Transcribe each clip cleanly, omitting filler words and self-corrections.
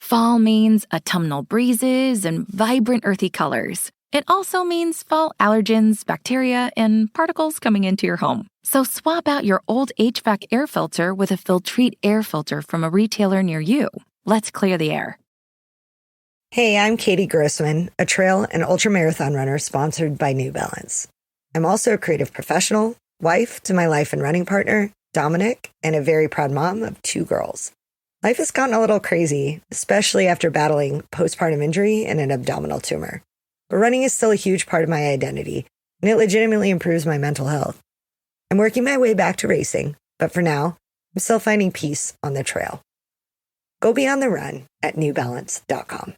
Fall means autumnal breezes and vibrant earthy colors. It also means fall allergens, bacteria, and particles coming into your home. So swap out your old HVAC air filter with a Filtrete air filter from a retailer near you. Let's clear the air. Hey, I'm Katie Grossman, a trail and ultramarathon runner sponsored by New Balance. I'm also a creative professional, wife to my life and running partner, Dominic, and a very proud mom of 2 girls. Life has gotten a little crazy, especially after battling postpartum injury and an abdominal tumor. But running is still a huge part of my identity, and it legitimately improves my mental health. I'm working my way back to racing, but for now, I'm still finding peace on the trail. Go be on the run at newbalance.com.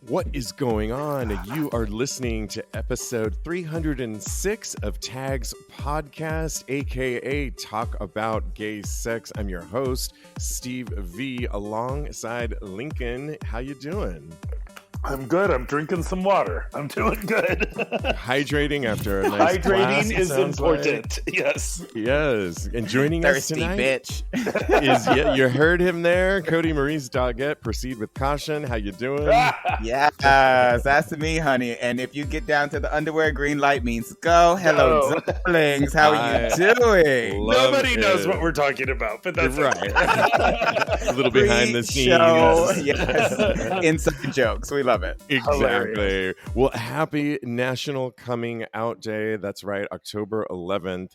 What is going on? You are listening to episode 306 of Tags Podcast, aka Talk About Gay Sex. I'm your host, Steve V, alongside Lincoln. How you doing? I'm good. I'm drinking some water. I'm doing good. Hydrating after a nice Hydrating class, is important. Like. Yes. Yes. And joining us tonight bitch. is, you heard him there, Cody Maurice Doggett. Proceed with caution. How you doing? Yes, that's me, honey. And if you get down to the underwear, green light means go. Hello, darlings. How are you doing? Nobody knows what we're talking about, but that's right. A little behind the scenes. Yes. Inside jokes. We love it. Exactly. Hilarious. Well, happy National Coming Out Day. That's right. October 11th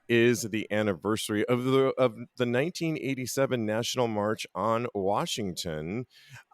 is the anniversary of the 1987 National March on Washington.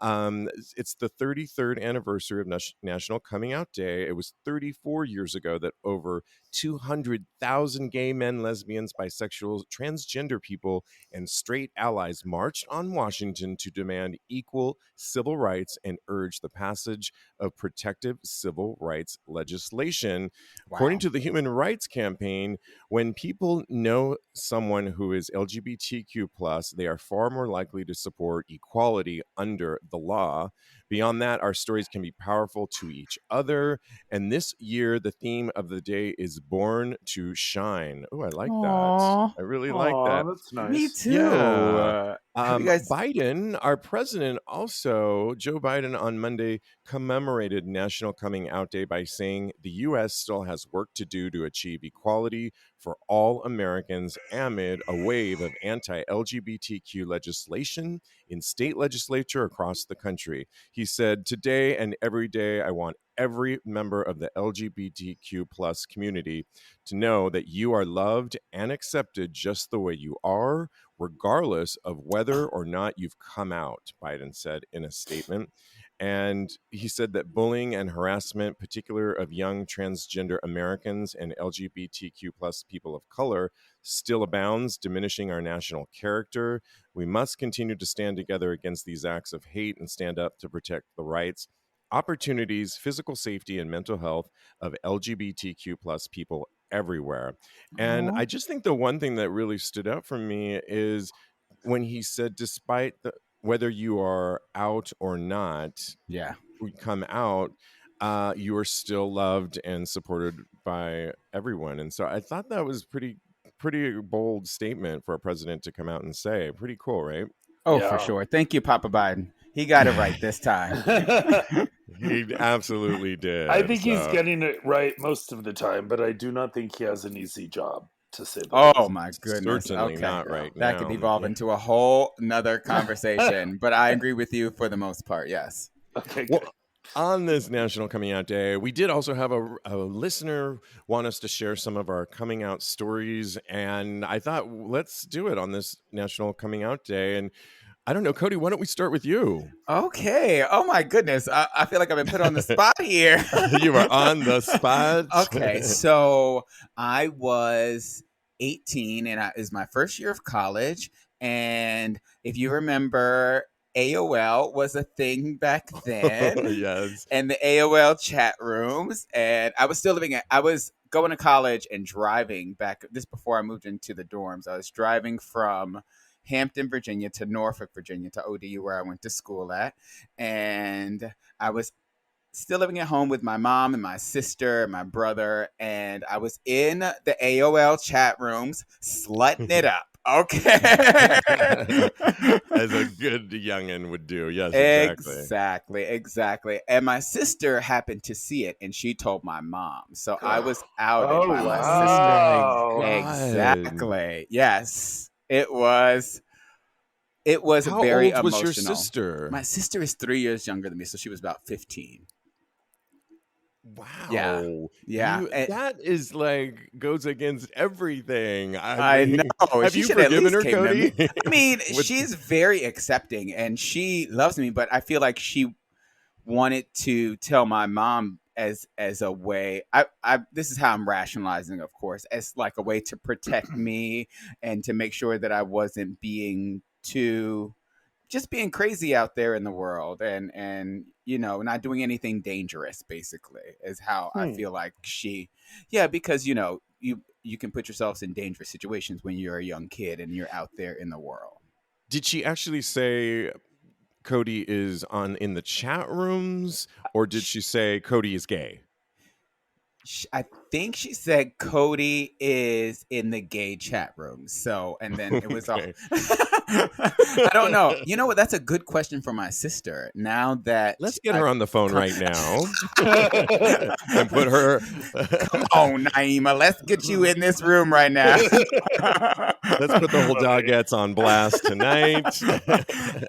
It's the 33rd anniversary of National Coming Out Day. It was 34 years ago that over 200,000 gay men, lesbians, bisexuals, transgender people, and straight allies marched on Washington to demand equal civil rights and urge the passage of protective civil rights legislation. Wow. According to the Human Rights Campaign, when people know someone who is LGBTQ+, they are far more likely to support equality under the law. Beyond that, our stories can be powerful to each other. And this year, the theme of the day is Born to Shine. Oh, I like that. I really like that. That's nice. Me too. Yeah. Biden, our president, also, Joe Biden on Monday commemorated National Coming Out Day by saying the U.S. still has work to do to achieve equality for all Americans amid a wave of anti-LGBTQ legislation in state legislature across the country. He said, "Today and every day, I want every member of the LGBTQ plus community to know that you are loved and accepted just the way you are, regardless of whether or not you've come out," Biden said in a statement. And he said that bullying and harassment, particularly of young transgender Americans and LGBTQ plus people of color, still abounds, diminishing our national character. We must continue to stand together against these acts of hate and stand up to protect the rights, opportunities, physical safety, and mental health of LGBTQ plus people everywhere. And I just think the one thing that really stood out for me is when he said, despite whether you are out or not, we come out, you are still loved and supported by everyone. And so I thought that was pretty bold statement for a president to come out and say. Pretty cool, right? Oh, yeah. For sure. Thank you, Papa Biden. He got it right this time. He absolutely did. I think he's getting it right most of the time, but I do not think he has an easy job, to say the least. Oh my goodness. Certainly not right now. That could evolve into a whole nother conversation, but I agree with you for the most part, yes. Okay, good. Well, on this National Coming Out Day, we did also have a listener want us to share some of our coming out stories, and I thought, let's do it on this National Coming Out Day. And I don't know, Cody, why don't we start with you? Okay. Oh, my goodness. I feel like I've been put on the spot here. You are on the spot. Okay. So I was 18, and it was my first year of college. And if you remember, AOL was a thing back then. Yes. And the AOL chat rooms. And I was going to college and driving back. This before I moved into the dorms. I was driving from Hampton, Virginia to Norfolk, Virginia to ODU, where I went to school at. And I was still living at home with my mom and my sister and my brother. And I was in the AOL chat rooms, slutting it up. Okay. As a good youngin would do. Yes, exactly. Exactly. And my sister happened to see it, and she told my mom. So I was outed Oh, by my Oh my sister. wow. God. Exactly. Yes. It was How very old was your emotional. sister? My sister is 3 years younger than me, so she was about 15. Yeah. Wow. Yeah. That is like goes against everything. I I mean, know. have She you should at forgiven least her, came to Cody? me. I mean, With she's very accepting and she loves me, but I feel like she wanted to tell my mom as a way I this is how I'm rationalizing, of course, as like a way to protect me and to make sure that I wasn't being too just being crazy out there in the world and not doing anything dangerous basically is how I feel like because you can put yourselves in dangerous situations when you're a young kid and you're out there in the world. Did she actually say Cody is on in the chat rooms, or did she say Cody is gay? I think she said Cody is in the gay chat room. So, and then it was all. Okay. I don't know. You know what? That's a good question for my sister. Now that Let's get her on the phone right now Oh. and put her. Come on, Naima, let's get you in this room right now. Let's put the whole dogettes on blast tonight.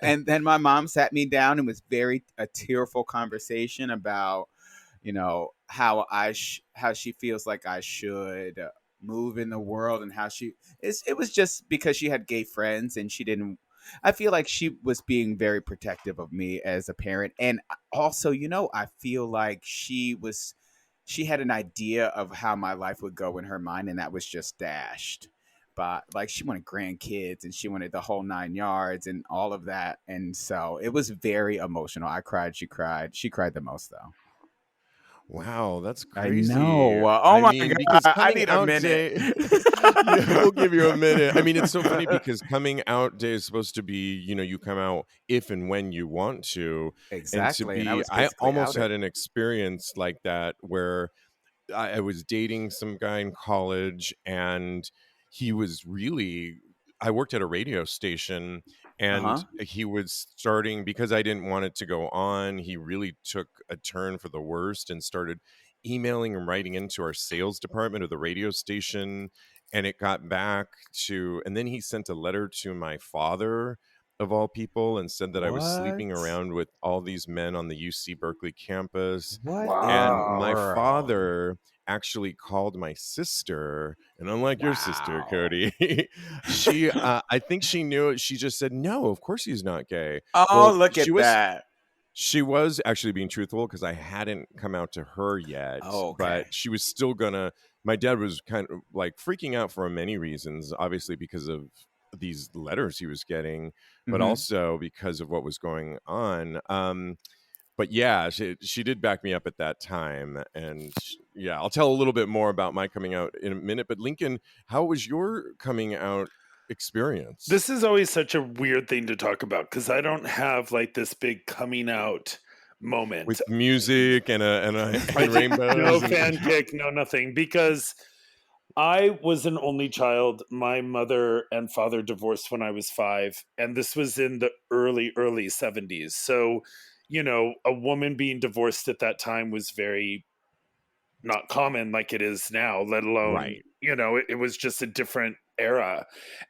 And then my mom sat me down and was a tearful conversation about how she feels like I should move in the world and it was just because she had gay friends and she didn't. I feel like she was being very protective of me as a parent, and also I feel like she had an idea of how my life would go in her mind, and that was just dashed. But like she wanted grandkids and she wanted the whole 9 yards and all of that, and so it was very emotional. I cried, she cried the most though. Wow, that's I crazy. know. Oh I my mean, because god! I coming need a out minute. day, yeah, we'll give you a minute. I mean, it's so funny because coming out day is supposed to be, you come out if and when you want to. And to Exactly, and I be, was I basically almost outed. had an experience like that where I was dating some guy in college and he was really I worked at a radio station Uh and huh. he was starting because I didn't want it to go on. He really took a turn for the worst and started emailing and writing into our sales department of the radio station. And it got back and then he sent a letter to my father of all people and said that I was sleeping What? around with all these men on the UC Berkeley campus. What in the And my Wow. world? father actually called my sister, and unlike your sister, Wow. Cody, I think she knew it. She just said, "No, of course he's not gay." Oh, Well, look at that. she was actually being truthful because I hadn't come out to her yet, Oh, but okay. she was still gonna. My dad was kind of like freaking out for many reasons, obviously because of these letters he was getting, but Mm-hmm. also because of what was going on. But yeah, she did back me up at that time, and yeah, I'll tell a little bit more about my coming out in a minute. But Lincoln, how was your coming out experience This is always such a weird thing to talk about because I don't have like this big coming out with moment. music and I and did rainbows no and fan kick, no nothing, because I was an only child. My mother and father divorced when I was 5, and this was in the early 70s. So, a woman being divorced at that time was very not common like it is now, let alone, right? it was just a different era.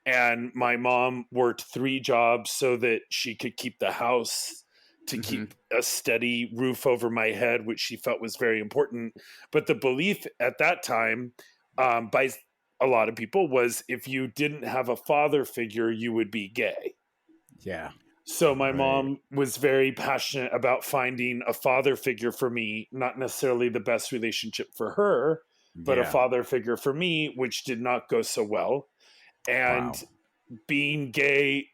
And my mom worked 3 jobs so that she could keep the house, to Mm-hmm. keep a steady roof over my head, which she felt was very important. But the belief at that time, by a lot of people, was if you didn't have a father figure, you would be gay. Yeah. So my Right. mom was very passionate about finding a father figure for me, not necessarily the best relationship for her, but a Yeah. father figure for me, which did not go so well. And Wow. being gay,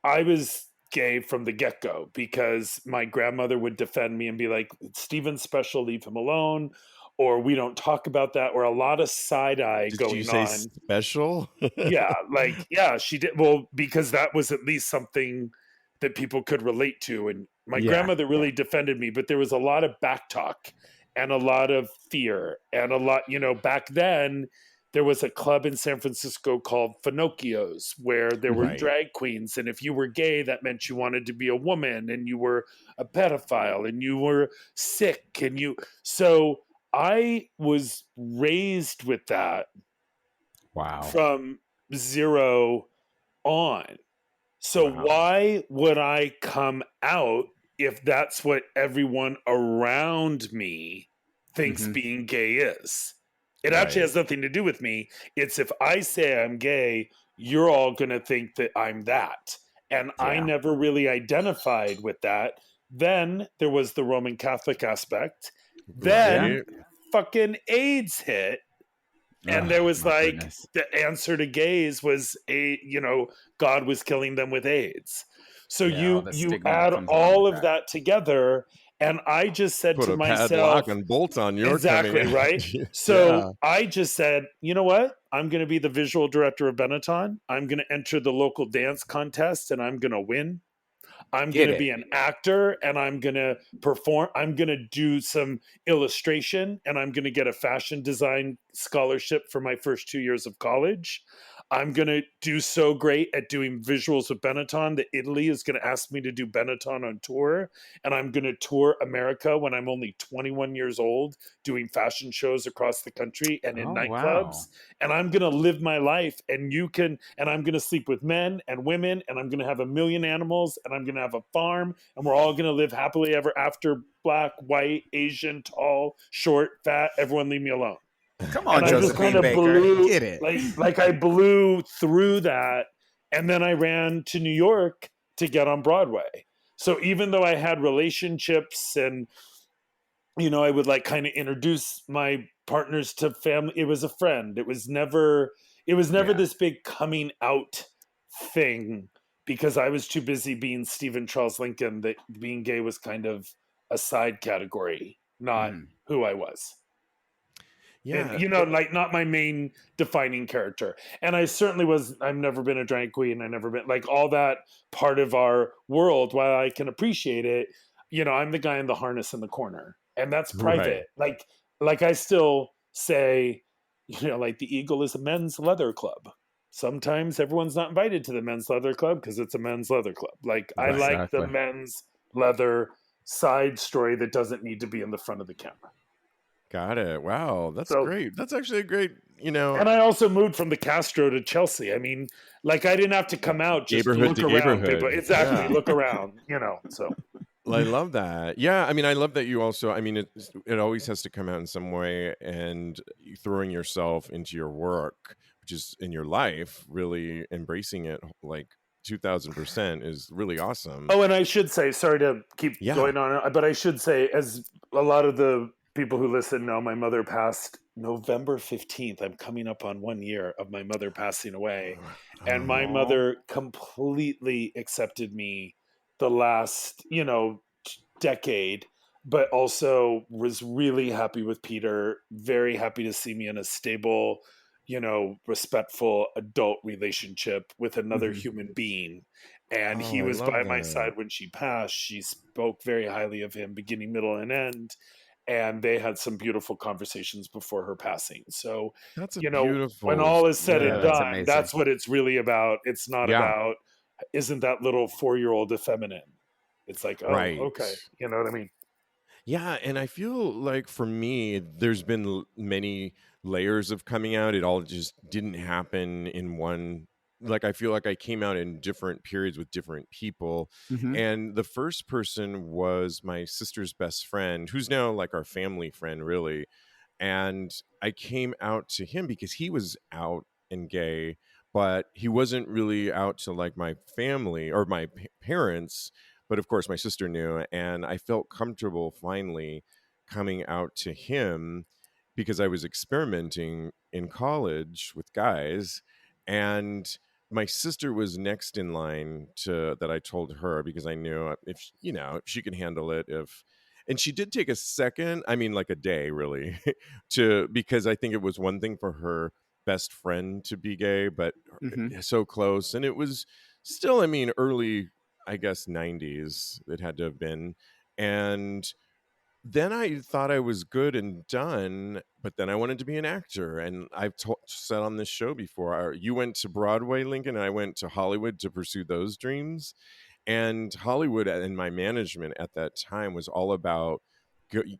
I was gay from the get-go because my grandmother would defend me and be like, Steven's special, leave him alone, or we don't talk about that, or a lot of side eye Did you going say on. special? Yeah, like, yeah, she did. Well, because that was at least something that people could relate to. And my Yeah. grandmother really defended me, but there was a lot of back talk and a lot of fear and a lot, back then there was a club in San Francisco called Finocchio's where there were Right. drag queens. And if you were gay, that meant you wanted to be a woman and you were a pedophile and you were sick. So I was raised with that from zero on. So why would I come out if that's what everyone around me thinks being gay is? It actually has nothing to do with me. It's if I say I'm gay, you're all going to think that I'm that. And I never really identified with that. Then there was the Roman Catholic aspect. Then fucking AIDS hit. And there was like, the answer to gays was God was killing them with AIDS. So you add all of that together, and I just said Put to a myself, padlock and bolt on your exactly coming right. So I just said, you know what? I'm going to be the visual director of Benetton. I'm going to enter the local dance contest, and I'm going to win. I'm going to be an actor and I'm going to perform. I'm going to do some illustration and I'm going to get a fashion design scholarship for my first 2 years of college. I'm going to do so great at doing visuals with Benetton that Italy is going to ask me to do Benetton on tour. And I'm going to tour America when I'm only 21 years old, doing fashion shows across the country and in nightclubs. And I'm going to live my life and I'm going to sleep with men and women and I'm going to have 1 million animals and I'm going to have a farm and we're all going to live happily ever after, black, white, Asian, tall, short, fat, everyone leave me alone. Come on, Josephine Baker. Get it. Like I blew through that. And then I ran to New York to get on Broadway. So even though I had relationships and, I would like kind of introduce my partners to family, it was a friend. It was never this big coming out thing because I was too busy being Stephen Charles Lincoln that being gay was kind of a side category, not who I was. Yeah. And, like not my main defining character. And I certainly I've never been a drag queen. I've never been like all that part of our world. While I can appreciate it, I'm the guy in the harness in the corner and that's private. Right. Like I still say, like the Eagle is a men's leather club. Sometimes everyone's not invited to the men's leather club because it's a men's leather club. Like I like the men's leather side story that doesn't need to be in the front of the camera. Got it. Wow. That's great. That's actually a great, And I also moved from the Castro to Chelsea. I mean, like I didn't have to come out, just look around people. Exactly. Look around, so. I love that. Yeah. I mean, I love that you also, I mean, it always has to come out in some way and throwing yourself into your work, which is in your life, really embracing it like 2000% is really awesome. Oh, and I should say, sorry to keep going on, but I should say, as a lot of the people who listen know, my mother passed November 15th. I'm coming up on 1 year of my mother passing away. And my mother completely accepted me the last, decade, but also was really happy with Peter, very happy to see me in a stable, respectful adult relationship with another human being. And he was by my side when she passed. She spoke very highly of him, beginning, middle, and end. And they had some beautiful conversations before her passing. So, that's beautiful. When all is said and done, that's what it's really about. It's not about, isn't that little 4-year-old effeminate? It's like, oh, okay. You know what I mean? Yeah. And I feel like for me, there's been many layers of coming out. It all just didn't happen in one. Like, I feel like I came out in different periods with different people. And the first person was my sister's best friend, who's now like our family friend, really. And I came out to him because he was out and gay, but he wasn't really out to like my family or my parents. But of course, my sister knew. And I felt comfortable finally coming out to him because I was experimenting in college with guys. And my sister was next in line that I told her because I knew if she could handle it. And she did take a second, I mean, like a day really, because I think it was one thing for her best friend to be gay, but so close. And it was still, I mean, early, I guess, 90s it had to have been. And then I thought I was good and done, but then I wanted to be an actor. And I've said on this show before, you went to Broadway, Lincoln, and I went to Hollywood to pursue those dreams. And Hollywood and my management at that time was all about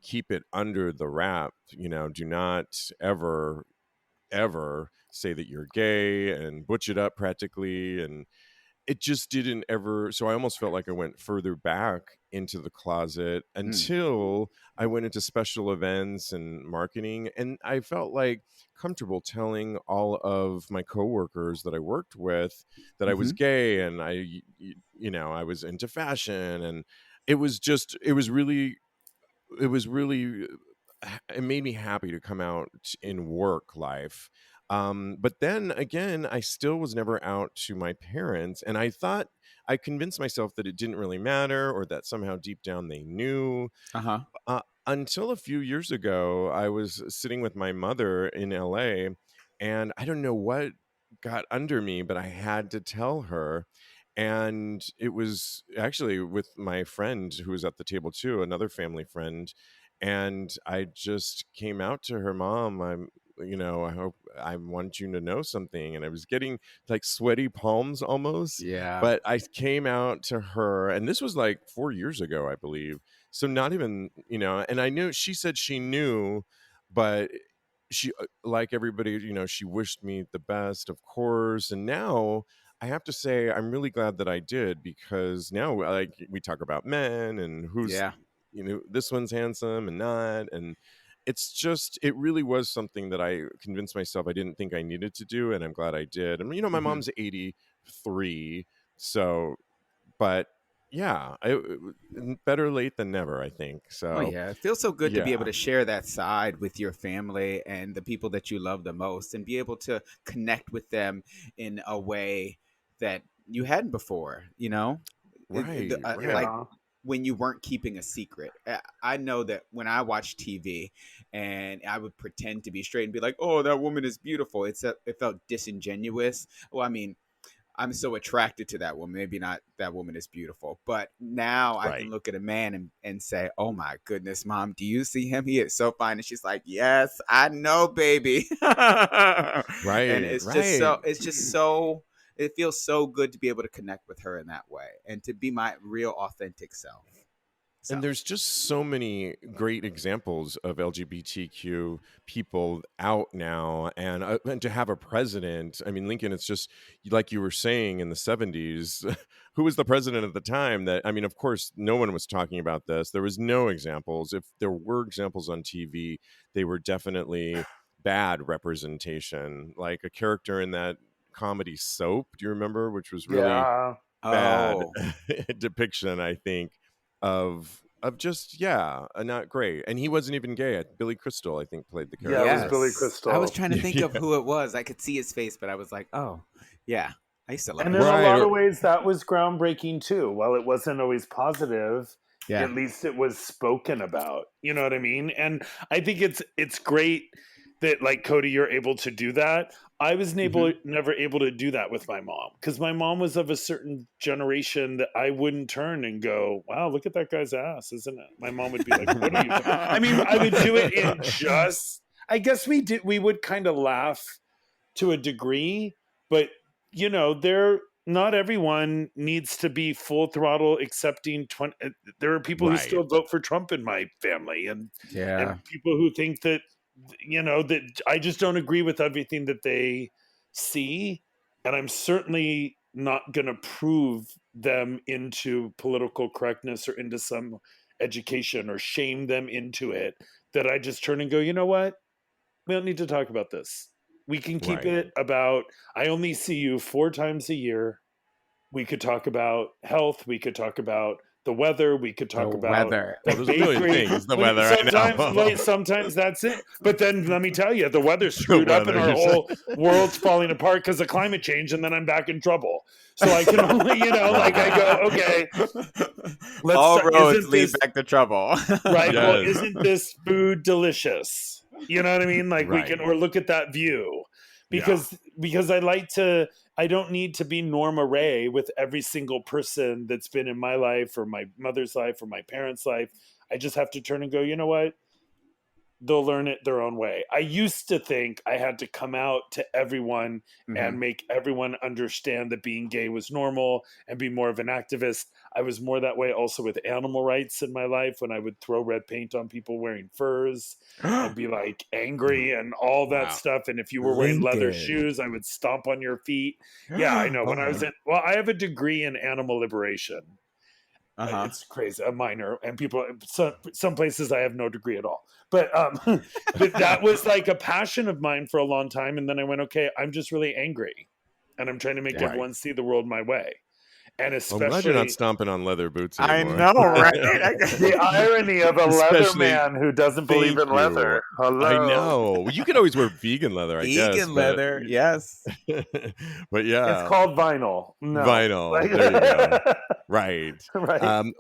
keep it under the wrap. Do not ever say that you're gay and butch it up practically. And it just didn't ever. So I almost felt like I went further back into the closet until I went into special events and marketing. And I felt like comfortable telling all of my coworkers that I worked with that I was gay, and I was into fashion. And it was really, it made me happy to come out in work life. But then again, I still was never out to my parents. And I convinced myself that it didn't really matter, or that somehow deep down they knew. Until a few years ago, I was sitting with my mother in LA, and I don't know what got under me, but I had to tell her. And it was actually with my friend who was at the table too, another family friend. And I just came out to her, Mom, I want you to know something. And I was getting like sweaty palms almost. Yeah. But I came out to her, and this was like 4 years ago, I believe. So not even, and I knew, she said she knew, but she, like everybody, she wished me the best, of course. And now I have to say, I'm really glad that I did, because now, like, we talk about men and who's, this one's handsome and not. And it really was something that I convinced myself I didn't think I needed to do. And I'm glad I did. And, my mom's 83. So, but yeah, better late than never, I think. So, oh yeah, it feels so good to be able to share that side with your family and the people that you love the most, and be able to connect with them in a way that you hadn't before. Right. Like when you weren't keeping a secret. I know that when I watch TV and I would pretend to be straight and be like, "Oh, that woman is beautiful," it felt disingenuous. Well, I mean, I'm so attracted to that woman. Maybe not that woman is beautiful, but now I can look at a man and say, "Oh my goodness, Mom, do you see him? He is so fine." And she's like, "Yes, I know, baby." Right. And it's just so, it feels so good to be able to connect with her in that way and to be my real authentic self. And there's just so many great examples of LGBTQ people out now, and to have a president. I mean, Lincoln, it's just like you were saying in the 70s, who was the president at the time? That, I mean, of course, no one was talking about this. There was no examples. If there were examples on TV, they were definitely bad representation. Like a character in that comedy Soap, do you remember? Which was really bad depiction, I think, of just not great. And he wasn't even gay. Billy Crystal, I think, played the character. Yeah, it was Billy Crystal. I was trying to think of who it was. I could see his face, but I was like, oh yeah, I used to love and him. in a lot of ways that was groundbreaking too. While it wasn't always positive, at least it was spoken about. You know what I mean? And I think it's great that, like, Cody, you're able to do that. I was never able to do that with my mom, because my mom was of a certain generation that I wouldn't turn and go, "Wow, look at that guy's ass, isn't it?" My mom would be like, "What are you doing?" I mean, I would do it in just, I guess we would kind of laugh to a degree, but not everyone needs to be full throttle accepting. There are people who still vote for Trump in my family, and people who think that, that I just don't agree with everything that they see. And I'm certainly not going to prove them into political correctness or into some education or shame them into it, that I just turn and go, you know what? We don't need to talk about this. We can keep it about, I only see you 4 times a year. We could talk about health. We could talk about the weather. We could talk about weather. There's a million things. The weather. Sometimes that's it. But then let me tell you, the weather's screwed up and our whole world's falling apart because of climate change, and then I'm back in trouble. So I can only, like, I go, okay. All roads lead back to trouble. Right. Yes. Well, isn't this food delicious? You know what I mean? Like we can, or look at that view. because I don't need to be Norma Ray with every single person that's been in my life or my mother's life or my parents' life. I just have to turn and go, you know what? They'll learn it their own way. I used to think I had to come out to everyone and make everyone understand that being gay was normal and be more of an activist. I was more that way also with animal rights in my life, when I would throw red paint on people wearing furs and be like angry and all that stuff. And if you were wearing leather shoes, I would stomp on your feet. Yeah, I know. When I was I have a degree in animal liberation. It's crazy, a minor, and people, some places I have no degree at all, but but that was like a passion of mine for a long time. And then I went, okay, I'm just really angry and I'm trying to make everyone see the world my way. And especially, I'm glad you're not stomping on leather boots anymore. I know, right? The irony of a leather man who doesn't believe in leather. Hello. I know. You could always wear vegan leather, I guess. Vegan leather, yes. But yeah. It's called vinyl. No. Vinyl. There you go. Right. Right.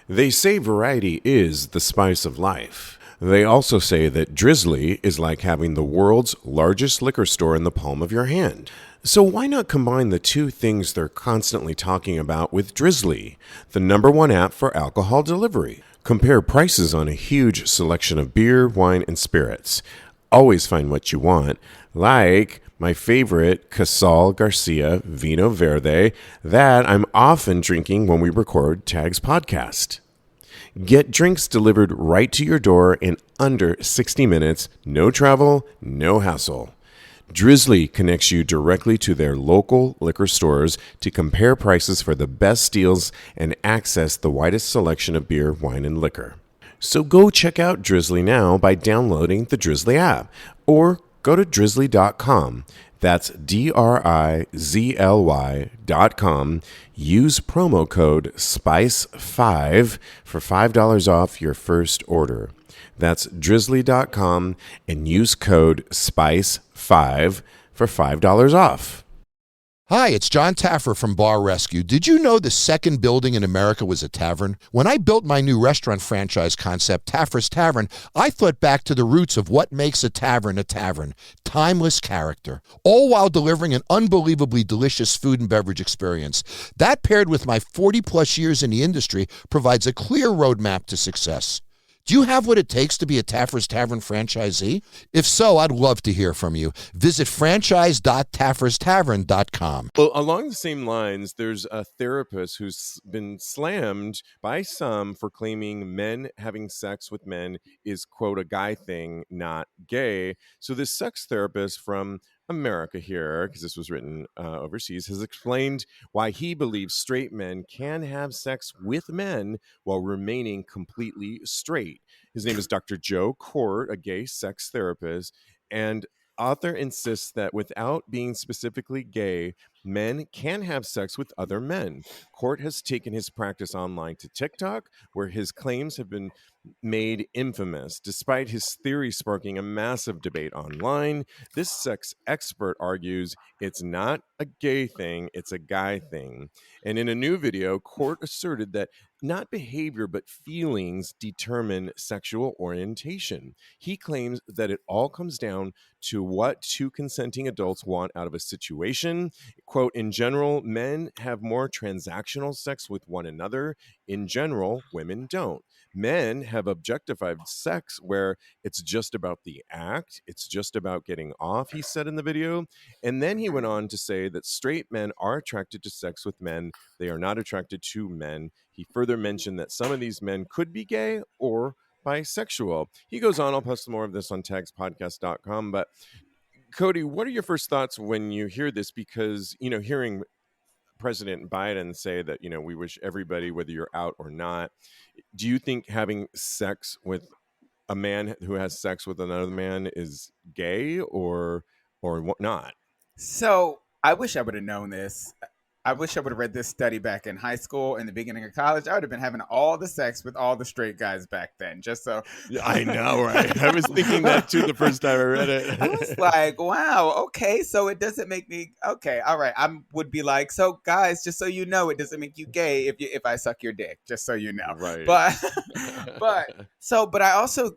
They say variety is the spice of life. They also say that Drizzly is like having the world's largest liquor store in the palm of your hand. So why not combine the two things they're constantly talking about with Drizzly, the #1 app for alcohol delivery? Compare prices on a huge selection of beer, wine, and spirits. Always find what you want, like my favorite Casal Garcia Vino Verde that I'm often drinking when we record TAGSPodcast. Get drinks delivered right to your door in under 60 minutes, no travel, no hassle. Drizzly connects you directly to their local liquor stores to compare prices for the best deals and access the widest selection of beer, wine, and liquor. So go check out Drizzly now by downloading the Drizzly app or go to drizzly.com. That's DRIZLY.com. Use promo code SPICE5 for $5 off your first order. That's drizzly.com and use code SPICE5 for $5 off. Hi, it's John Taffer from Bar Rescue. Did you know the second building in America was a tavern? When I built my new restaurant franchise concept, Taffer's Tavern, I thought back to the roots of what makes a tavern, timeless character, all while delivering an unbelievably delicious food and beverage experience. That, paired with my 40-plus years in the industry, provides a clear roadmap to success. Do you have what it takes to be a Taffer's Tavern franchisee? If so, I'd love to hear from you. Visit franchise.tafferstavern.com. Well, along the same lines, there's a therapist who's been slammed by some for claiming men having sex with men is, quote, a guy thing, not gay. So this sex therapist from America here, because this was written overseas, has explained why he believes straight men can have sex with men while remaining completely straight. His name is Dr. Joe Court, a gay sex therapist, and author insists that without being specifically gay, men can have sex with other men. Court has taken his practice online to TikTok, where his claims have been made infamous. Despite his theory sparking a massive debate online, this sex expert argues it's not a gay thing, it's a guy thing. And in a new video, Court asserted that not behavior but feelings determine sexual orientation. He claims that it all comes down to what two consenting adults want out of a situation. Quote, in general, men have more transactional sex with one another. In general, women don't. Men have objectified sex where it's just about the act, it's just about getting off, he said in the video. And then he went on to say that straight men are attracted to sex with men. They are not attracted to men. He further mentioned that some of these men could be gay or bisexual. He goes on, I'll post more of this on TAGSPodcast.com. But Cody, what are your first thoughts when you hear this? Because, you know, hearing President Biden say that, you know, we wish everybody, whether you're out or not, do you think having sex with a man who has sex with another man is gay or what not? So I wish I would have known this. I wish I would have read this study back in high school, in the beginning of college. I would have been having all the sex with all the straight guys back then, just so. I know, right? I was thinking that too the first time I read it. I was like, wow, okay, so it doesn't make me, okay, all right. I would be like, so guys, just so you know, it doesn't make you gay if I suck your dick, just so you know. Right. But I also,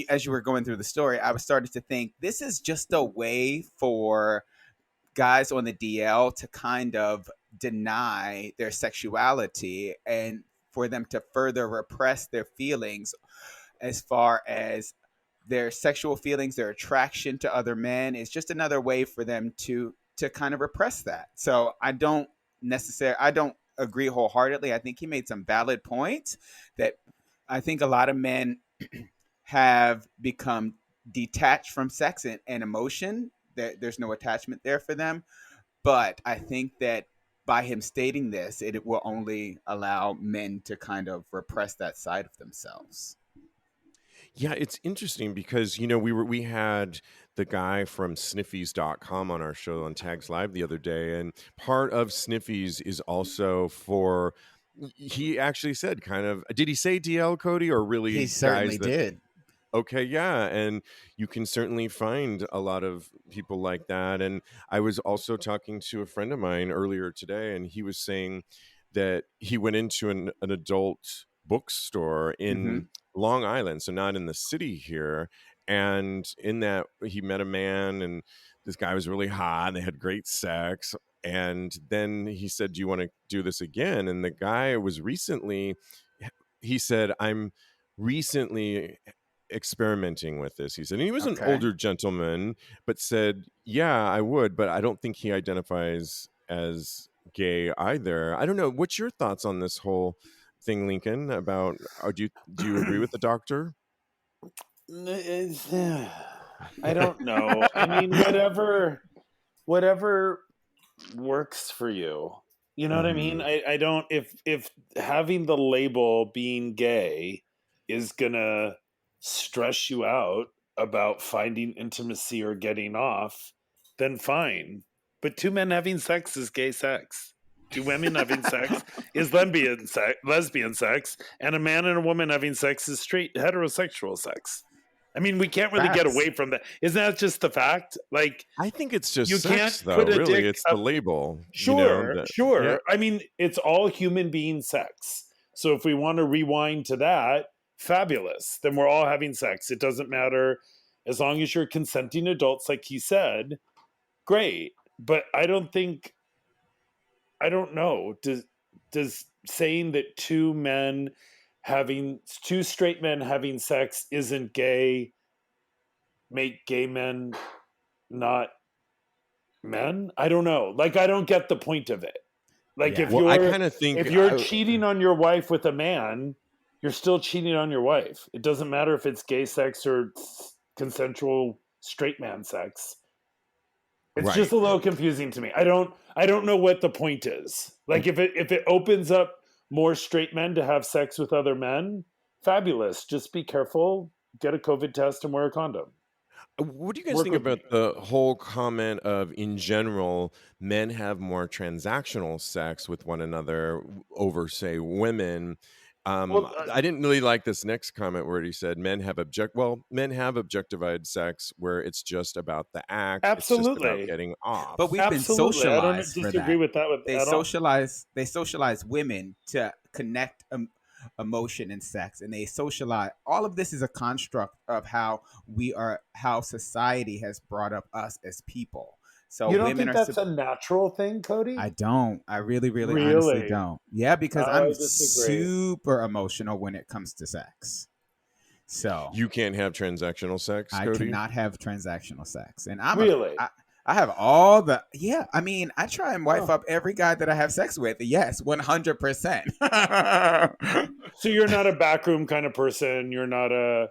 as you were going through the story, I was starting to think this is just a way for guys on the DL to kind of deny their sexuality and for them to further repress their feelings as far as their sexual feelings, their attraction to other men. It's just another way for them to kind of repress that. So I don't agree wholeheartedly. I think he made some valid points that I think a lot of men have become detached from sex and emotion. There's no attachment there for them. But I think that by him stating this, it will only allow men to kind of repress that side of themselves. Yeah, it's interesting because we had the guy from sniffies.com on our show on Tags Live the other day, and part of Sniffies is also for, he actually said, kind of, did he say DL, Cody, or really He certainly did. Okay, yeah, and you can certainly find a lot of people like that. And I was also talking to a friend of mine earlier today, and he was saying that he went into an adult bookstore in Long Island, so not in the city here. And in that, he met a man, and this guy was really hot, and they had great sex. And then he said, "Do you want to do this again?" And the guy was he said, "I'm recently experimenting with this," he said. And he was an older gentleman, but said, "Yeah, I would, but I don't think he identifies as gay either." I don't know. What's your thoughts on this whole thing, Lincoln? About, do you agree with the doctor? I don't know. I mean, whatever works for you. You know what I mean? I don't, if having the label being gay is gonna stress you out about finding intimacy or getting off, then fine. But two men having sex is gay sex. Two women having sex is lesbian sex, and a man and a woman having sex is straight heterosexual sex. I mean, we can't really get away from that. Isn't that just the fact? Like, I think it's just you sex, can't though. put a Really, dick it's the label. Sure. Yeah. I mean, it's all human being sex. So if we want to rewind to that, fabulous. Then we're all having sex. It doesn't matter as long as you're consenting adults, like he said. Great, but I don't know. Does saying that two straight men having sex isn't gay make gay men not men? I don't know. Like, I don't get the point of it. Like, I kind of think if you're cheating on your wife with a man, you're still cheating on your wife. It doesn't matter if it's gay sex or consensual straight man sex. It's just a little confusing to me. I don't know what the point is. Like, if it opens up more straight men to have sex with other men, fabulous. Just be careful, get a COVID test, and wear a condom. What do you guys think about the whole comment of, in general, men have more transactional sex with one another over, say, women? I didn't really like this next comment where he said men have objectified sex where it's just about the act. Absolutely. It's just about getting off. But we've been socialized. I don't disagree with that. They socialize women to connect emotion and sex, and they socialize. All of this is a construct of how society has brought up us as people. So you don't think that's a natural thing, Cody? I don't. I really honestly don't. Yeah, because I'm super emotional when it comes to sex. So you can't have transactional sex, Cody? I cannot have transactional sex. And I'm really? I have all the, I mean, I try and wife up every guy that I have sex with. Yes, 100%. So you're not a backroom kind of person. You're not a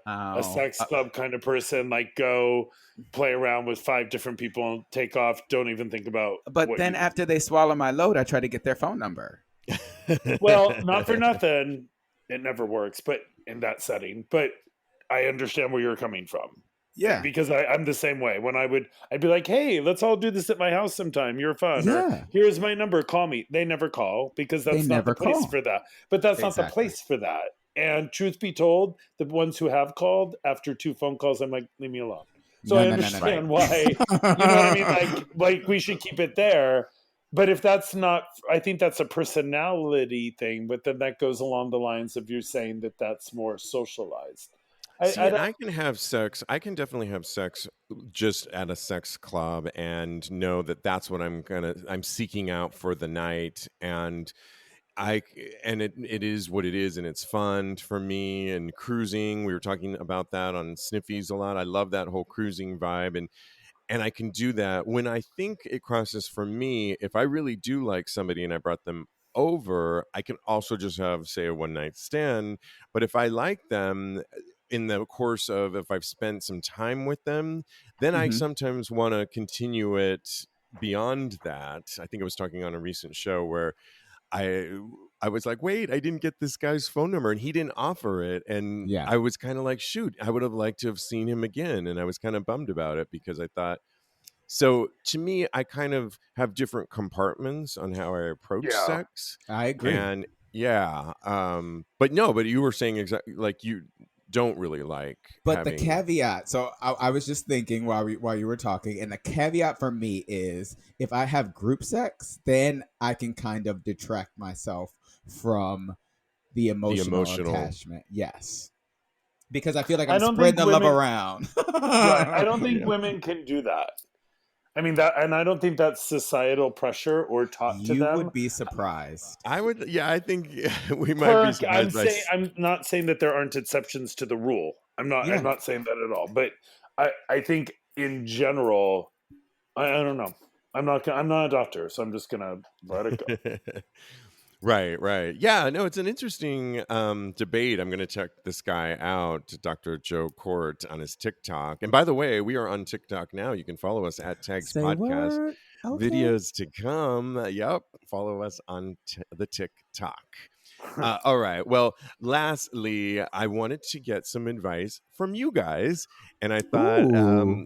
sex club kind of person. Like, go play around with 5 different people and take off. Don't even think about. But then after they swallow my load, I try to get their phone number. Well, not for nothing. It never works, but in that setting. But I understand where you're coming from. Yeah, because I'm the same way. When I'd be like, "Hey, let's all do this at my house sometime. You're fun." Yeah. Or, "Here's my number. Call me." They never call because that's not the place for that. But that's not the place for that. And truth be told, the ones who have called after 2 phone calls, I'm like, "Leave me alone." So I understand why. You know what I mean? Like we should keep it there. But if that's not, I think that's a personality thing. But then that goes along the lines of you saying that that's more socialized. See, and I can have sex. I can definitely have sex just at a sex club and know that that's what I'm seeking out for the night. And it is what it is, and it's fun for me. And cruising, we were talking about that on Sniffies a lot. I love that whole cruising vibe, and I can do that. When I think it crosses for me, if I really do like somebody and I brought them over, I can also just have, say, a one night stand. But if I like them in the course of, if I've spent some time with them, then I sometimes want to continue it beyond that. I think I was talking on a recent show where I I was like, wait, I didn't get this guy's phone number and he didn't offer it. And Yeah. I was kind of like, shoot, I would have liked to have seen him again. And I was kind of bummed about it because I thought, so to me, I kind of have different compartments on how I approach sex. I agree. And yeah, but you were saying exactly like you don't really like But having the caveat, so I was just thinking while you were talking, and the caveat for me is if I have group sex, then I can kind of detract myself from the emotional attachment. Yes. Because I feel like I'm spreading the love around. Right. I don't think women can do that. I mean that, and I don't think that's societal pressure or taught to them. You would be surprised. I would, yeah. I think we might be surprised. I'm not saying that there aren't exceptions to the rule. I'm not saying that at all. But I think in general, I don't know. I'm not a doctor, so I'm just gonna let it go. Right. Yeah, no, it's an interesting debate. I'm going to check this guy out, Dr. Joe Court, on his TikTok. And by the way, we are on TikTok now. You can follow us at TAGSPodcast. Okay. Videos to come. Yep. Follow us on the TikTok. All right. Well, lastly, I wanted to get some advice from you guys. And I thought,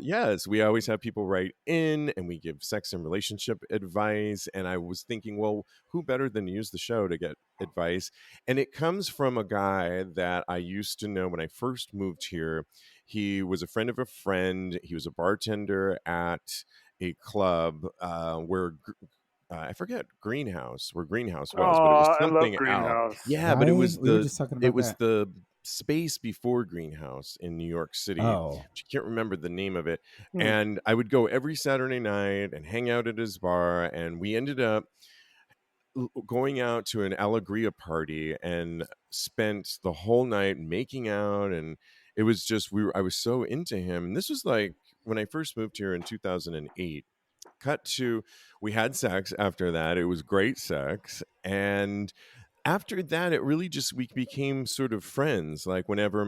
yes, we always have people write in and we give sex and relationship advice. And I was thinking, well, who better than to use the show to get advice? And it comes from a guy that I used to know when I first moved here. He was a friend of a friend. He was a bartender at a club where I forget Greenhouse, where Greenhouse was, but it was something else. Yeah, right? but it was we were just talking about the space before Greenhouse in New York City. Oh. I can't remember the name of it. And I would go every Saturday night and hang out at his bar, and we ended up going out to an Alegria party and spent the whole night making out, and it was just I was so into him. And this was like when I first moved here in 2008. Cut to, we had sex after that. It was great sex. And after that, it really just, we became sort of friends. Like whenever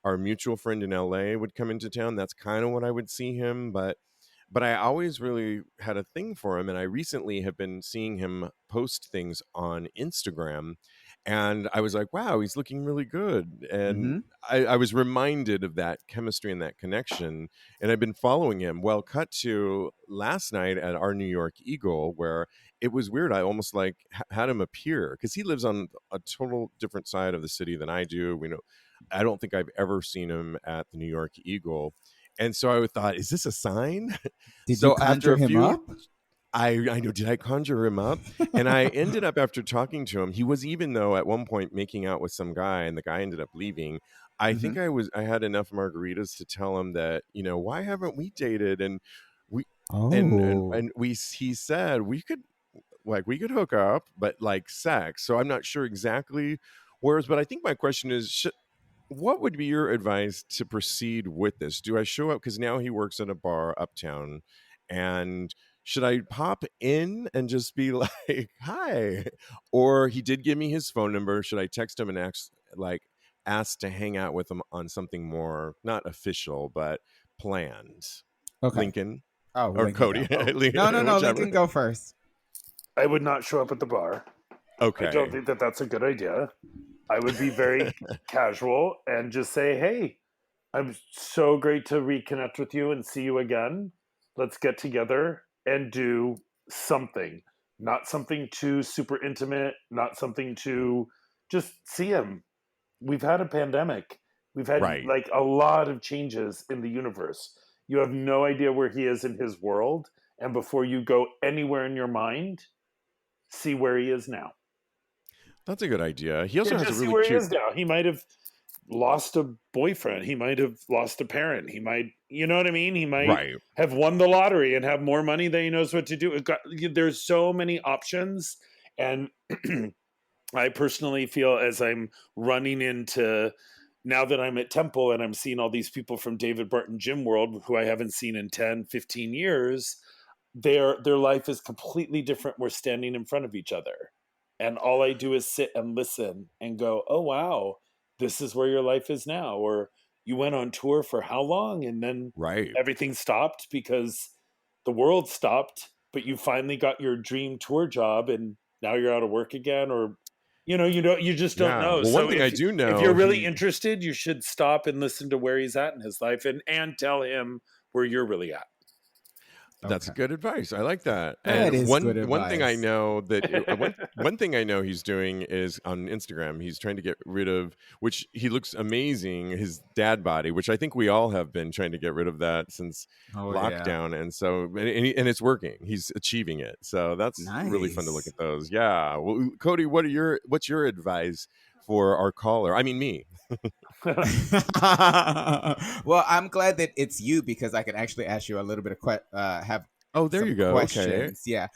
our mutual friend in LA would come into town, that's kind of what I would see him. But I always really had a thing for him. And I recently have been seeing him post things on Instagram. And I was like, wow, he's looking really good. And I was reminded of that chemistry and that connection. And I've been following him. Well, cut to last night at our New York Eagle, where it was weird. I almost like had him appear because he lives on a total different side of the city than I do. I don't think I've ever seen him at the New York Eagle. And so I thought, is this a sign? Did you conjure him up? I know. Did I conjure him up? And I ended up, after talking to him, he was, even though at one point making out with some guy and the guy ended up leaving, I think I had enough margaritas to tell him that, why haven't we dated? And he said we could hook up, but like sex. So I'm not sure exactly but I think my question is, what would be your advice to proceed with this? Do I show up? Because now he works at a bar uptown, and should I pop in and just be like, hi? Or he did give me his phone number. Should I text him and ask to hang out with him on something more, not official, but planned? Okay. Lincoln? Oh, or Lincoln, Cody? No, Lincoln, go first. I would not show up at the bar. Okay. I don't think that that's a good idea. I would be very casual and just say, hey, I'm so great to reconnect with you and see you again. Let's get together and do something. Not something too super intimate, not something to just see him. We've had a pandemic. We've had like a lot of changes in the universe. You have no idea where he is in his world. And before you go anywhere in your mind, see where he is now. That's a good idea. He also has a really where cute... he is now. He might have lost a boyfriend. He might have lost a parent. He might, you know what I mean? He might Right. have won the lottery and have more money than he knows what to do. There's so many options. And I personally feel, as I'm running into, now that I'm at Temple and I'm seeing all these people from David Barton Gym World who I haven't seen in 10, 15 years, their life is completely different. We're standing in front of each other. And all I do is sit and listen and go, oh, wow, this is where your life is now. Or you went on tour for how long? And then Right. everything stopped because the world stopped, but you finally got your dream tour job and now you're out of work again. Or, you just don't know. Well, So one thing I do know, if you're really interested, you should stop and listen to where he's at in his life and tell him where you're really at. That's good advice. I like that. That And is good one thing I advice. know that one thing I know he's doing is on Instagram. He's trying to get rid of, which he looks amazing, his dad body, which I think we all have been trying to get rid of that since lockdown. And so and it's working. He's achieving it. So that's really fun to look at those. Yeah. Well, Cody, what's your advice for our caller? I mean, me. Well, I'm glad that it's you because I can actually ask you a little bit of there you go. questions. Okay. Yeah.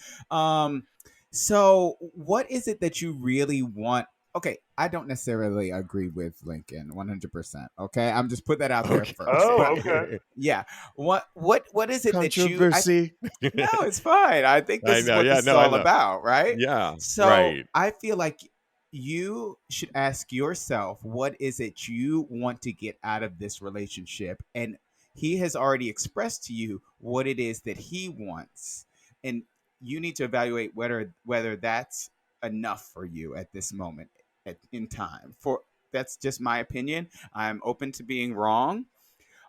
So what is it that you really want? Okay, I don't necessarily agree with Lincoln 100%. Okay, I'm just put that out there first. Oh, okay. Yeah. What is it that you? Controversy. No, it's fine. I think this is what this is all about, right? Yeah. So right. I feel like you should ask yourself, what is it you want to get out of this relationship? And he has already expressed to you what it is that he wants. And you need to evaluate whether that's enough for you at this moment in time. That's just my opinion. I'm open to being wrong.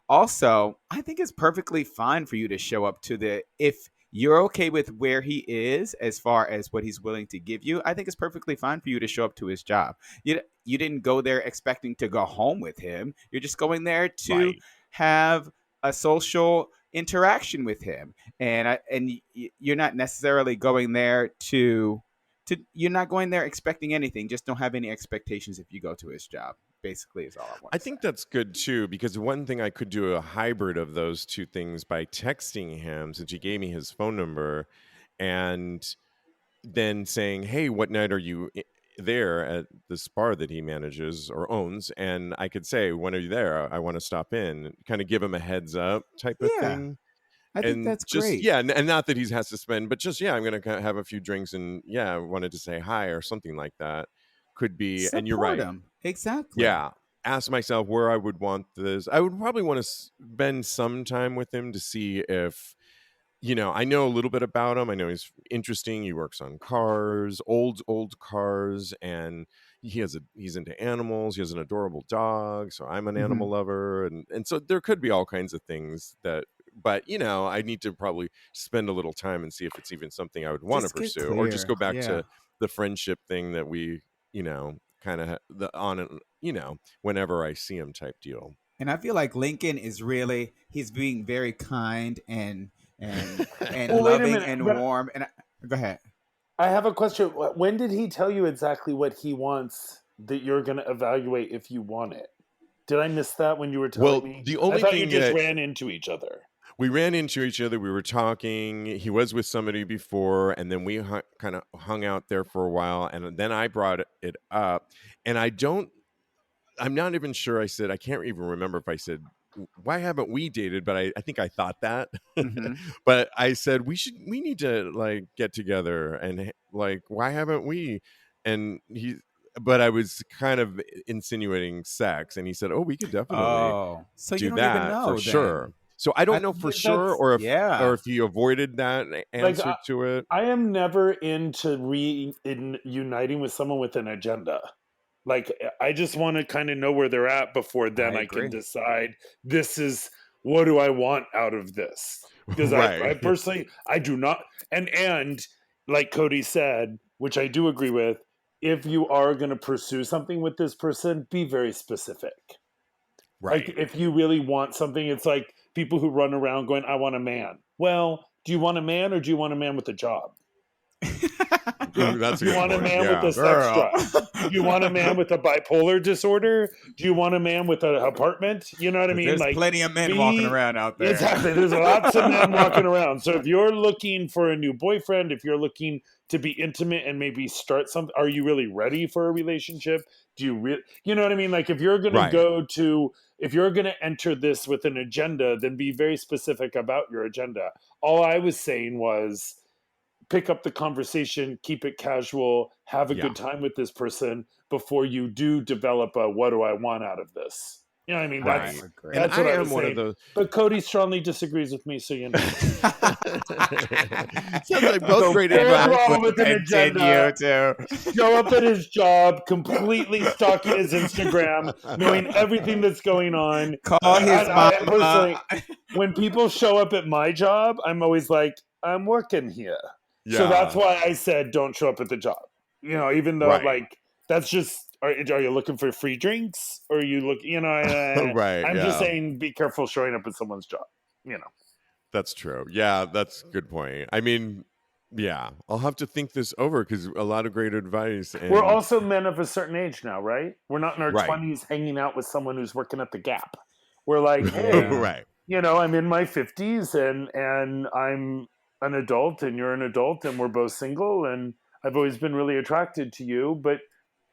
Also, I think it's perfectly fine for you to show up to if you're okay with where he is as far as what he's willing to give you. I think it's perfectly fine for you to show up to his job. You didn't go there expecting to go home with him. You're just going there to have a social interaction with him. And you're not necessarily going there you're not going there expecting anything. Just don't have any expectations if you go to his job. Basically is all I want to say. I think that's good too, because one thing I could do a hybrid of those two things by texting him, since he gave me his phone number, and then saying, hey, what night are you there at this bar that he manages or owns? And I could say, when are you there? I want to stop in, kind of give him a heads up type of thing. I think that's great. Yeah, and not that he has to spend, but just, I'm going to have a few drinks and, I wanted to say hi or something like that. Could be, Support and you're right. him. Exactly. Yeah. Ask myself where I would want this. I would probably want to spend some time with him to see if, I know a little bit about him. I know he's interesting. He works on cars, old cars, and he's into animals. He has an adorable dog. So I'm an animal lover. And so there could be all kinds of things but I need to probably spend a little time and see if it's even something I would want to pursue, or just go back to the friendship thing that we, kind of whenever I see him type deal. And I feel like Lincoln is he's being very kind and Well, loving and warm. And go ahead. I have a question. When did he tell you exactly what he wants that you're going to evaluate if you want it? Did I miss that when you were telling me? The only I thought thing you just ran into each other. We ran into each other. We were talking. He was with somebody before, and then we kind of hung out there for a while. And then I brought it up, and I'm not even sure. I can't even remember if I said, why haven't we dated? But I think I thought that. But I said, we need to get together, and why haven't we? And but I was kind of insinuating sex, and he said, oh, we could definitely so do you don't that even know, for sure. So I don't know for sure, or if he avoided that answer to it. I am never into uniting with someone with an agenda. I just want to kind of know where they're at before then I can decide this is what do I want out of this. Because I personally, I do not. And like Cody said, which I do agree with, if you are going to pursue something with this person, be very specific. Right. If you really want something, it's like people who run around going, I want a man. Well, do you want a man or do you want a man with a job? That's Do you want a man with a sex drive? Do you want a man with a bipolar disorder? Do you want a man with an apartment? You know what I mean? There's like plenty of men walking around out there. Exactly. There's lots of men walking around. So if you're looking for a new boyfriend, if you're looking to be intimate and maybe start something, are you really ready for a relationship? Do you you know what I mean? Like if you're going to if you're going to enter this with an agenda, then be very specific about your agenda. All I was saying was pick up the conversation, keep it casual, have a good time with this person before you do develop a what do I want out of this. You know what I mean? That's what I am one of those. But Cody strongly disagrees with me, so you know. Sounds like both great advice. With an agenda. Show up at his job, completely stalking his Instagram, knowing everything that's going on. Call his mom. Personally, when people show up at my job, I'm always like, I'm working here. Yeah. So that's why I said don't show up at the job. You know, even though like that's just. Are you looking for free drinks? Or are you looking, you know, I'm just saying be careful showing up at someone's job, you know. That's true. Yeah, that's a good point. I mean, yeah, I'll have to think this over because a lot of great advice. And... We're also men of a certain age now, right? We're not in our 20s hanging out with someone who's working at the Gap. We're like, hey, you know, I'm in my 50s and I'm an adult and you're an adult and we're both single and I've always been really attracted to you, but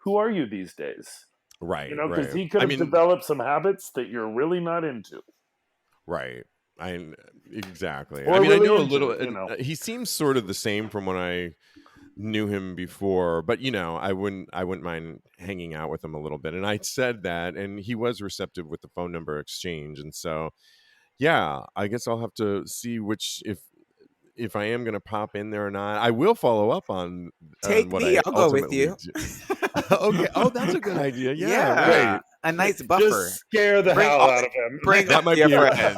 who are you these days? Right. You know, because he could have developed some habits that you're really not into. Right. Exactly. Or I mean, really I know a little. You know. He seems sort of the same from when I knew him before, but you know, I wouldn't mind hanging out with him a little bit. And I said that, and he was receptive with the phone number exchange. And so, yeah, I guess I'll have to see if I am going to pop in there or not. I will follow up on. Take what me. I'll go with you. Okay. Oh, that's a good idea. Yeah. Right. A nice buffer. Just scare the hell out of him. That might be a friend.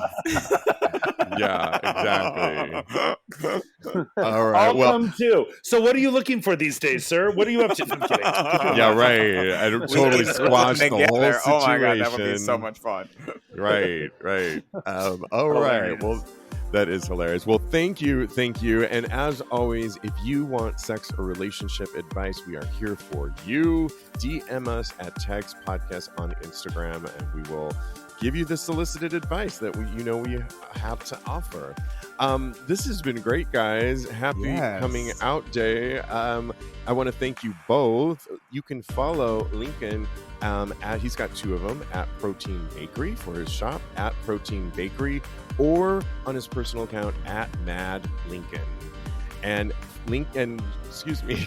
Yeah, exactly. All right. I'll come too. So what are you looking for these days, sir? What are you up to? I'm kidding. Yeah, right. I totally squashed the whole situation. Oh my God, that would be so much fun. Right. All right. Well, that is hilarious. Well, thank you. And as always, if you want sex or relationship advice, we are here for you. DM us at TAGSPodcast on Instagram, and we will give you the solicited advice that we have to offer. This has been great, guys. Happy coming out day. I want to thank you both. You can follow Lincoln he's got two of them at Protein Bakery for his shop at Protein Bakery, or on his personal account at Mad Lincoln. And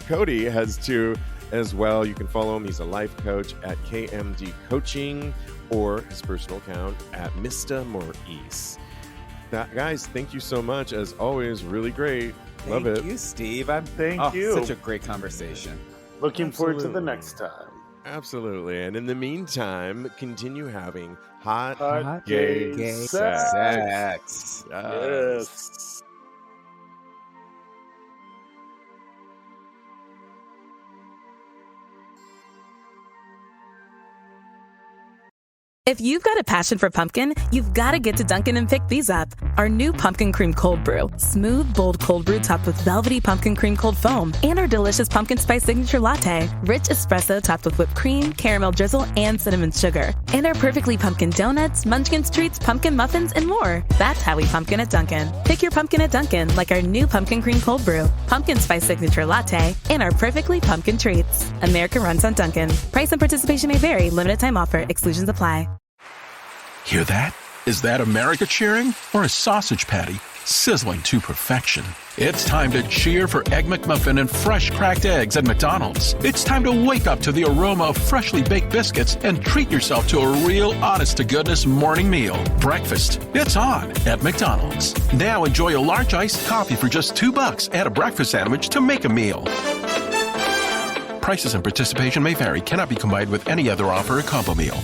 Cody has two as well. You can follow him. He's a life coach at KMD Coaching, or his personal account at Mr. Maurice. Guys, thank you so much. As always, really great. Love it. Thank you, Steve. Thank you. Such a great conversation. Looking forward to the next time. Absolutely. And in the meantime, continue having hot gay sex. Yes. If you've got a passion for pumpkin, you've got to get to Dunkin' and pick these up. Our new Pumpkin Cream Cold Brew. Smooth, bold cold brew topped with velvety pumpkin cream cold foam. And our delicious pumpkin spice signature latte. Rich espresso topped with whipped cream, caramel drizzle, and cinnamon sugar. And our perfectly pumpkin donuts, munchkins treats, pumpkin muffins, and more. That's how we pumpkin at Dunkin'. Pick your pumpkin at Dunkin', like our new Pumpkin Cream Cold Brew, pumpkin spice signature latte, and our perfectly pumpkin treats. America runs on Dunkin'. Price and participation may vary. Limited time offer. Exclusions apply. Hear that? Is that America cheering or a sausage patty sizzling to perfection? It's time to cheer for Egg McMuffin and fresh cracked eggs at McDonald's. It's time to wake up to the aroma of freshly baked biscuits and treat yourself to a real honest-to-goodness morning meal. Breakfast, it's on at McDonald's. Now enjoy a large iced coffee for just $2. Add a breakfast sandwich to make a meal. Prices and participation may vary. Cannot be combined with any other offer or combo meal.